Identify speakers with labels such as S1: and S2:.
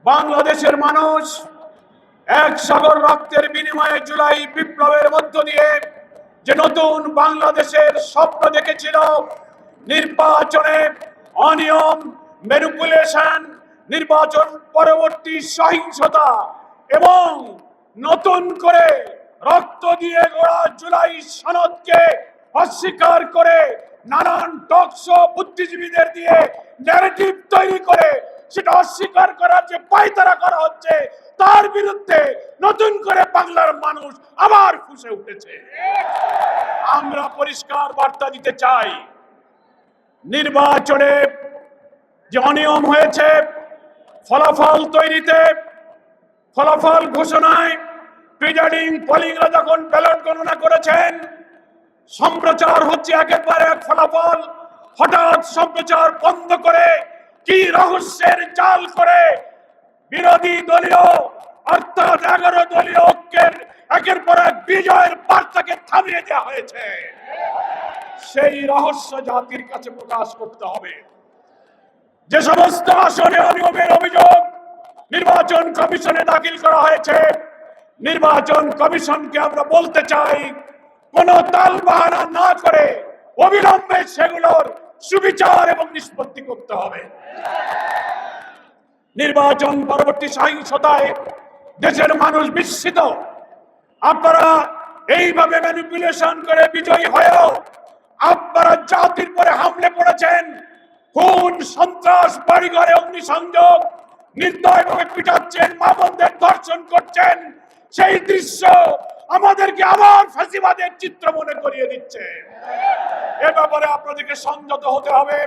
S1: বাংলাদেশের মানুষ এক সাগর রক্তের বিনিময়ে জুলাই বিপ্লবের মধ্য দিয়ে যে নতুন বাংলাদেশের স্বপ্ন দেখেছিল, নির্বাচনে অনিয়ম, ম্যানিপুলেশন, নির্বাচন পরবর্তী সহিংসতা এবং নতুন করে রক্ত দিয়ে গড়া জুলাই সনদকে অস্বীকার করে নানান টকশো বুদ্ধিজীবীদের দিয়ে ন্যারেটিভ তৈরি করে সেটা অস্বীকার করার যে পায়তারা করা হচ্ছে, তার বিরুদ্ধে নতুন করে বাংলার মানুষ আবার ফুঁসে উঠেছে। আমরা পরিষ্কার বার্তা দিতে চাই, নির্বাচনে যে অনিয়ম হয়েছে, ফলাফল তৈরিতে, ফলাফল ঘোষণায়, প্রিজাইডিং পোলিংরা যখন ব্যালট গণনা করেছেন, সম্প্রচার হচ্ছে একের এক ফলাফল, হঠাৎ সম্প্রচার বন্ধ করে কি রহস্যের জাল করে বিরোধী দলীয় অর্থাৎ 11 দলীয় ঐক্যের একের পর এক বিজয়ের বার্তাকে থামিয়ে দেওয়া হয়েছে। সেই রহস্য জাতির কাছে প্রকাশ করতে হবে। যে সমস্ত আসনে অনিয়মের অভিযোগ নির্বাচন কমিশনে দাখিল করা হয়েছে, নির্বাচন কমিশনকে আমরা বলতে চাই, কোন তালবাহানা না করে অবিলম্বে সেগুলোর সুবিচার এবং নিষ্পত্তি করতে হবে। নির্বাচন পরবর্তী সহিংসতায় দেশের মানুষ বিস্মিত। আপনারা এইভাবে ম্যানিপুলেশন করে বিজয়ী হয়েও আপনারা জাতির পরে হামলে পড়েছেন, খুন, সন্ত্রাস, বাড়িঘরে অগ্নিসংযোগ, নির্দয়ভাবে পিটাচ্ছেন, মা বোনদের ধর্ষণ করছেন। সেই দৃশ্য আমাদেরকে আবার ফ্যাসিবাদের চিত্র মনে করিয়ে দিচ্ছে। এ ব্যাপারে আপনাদেরকে সংযত হতে হবে।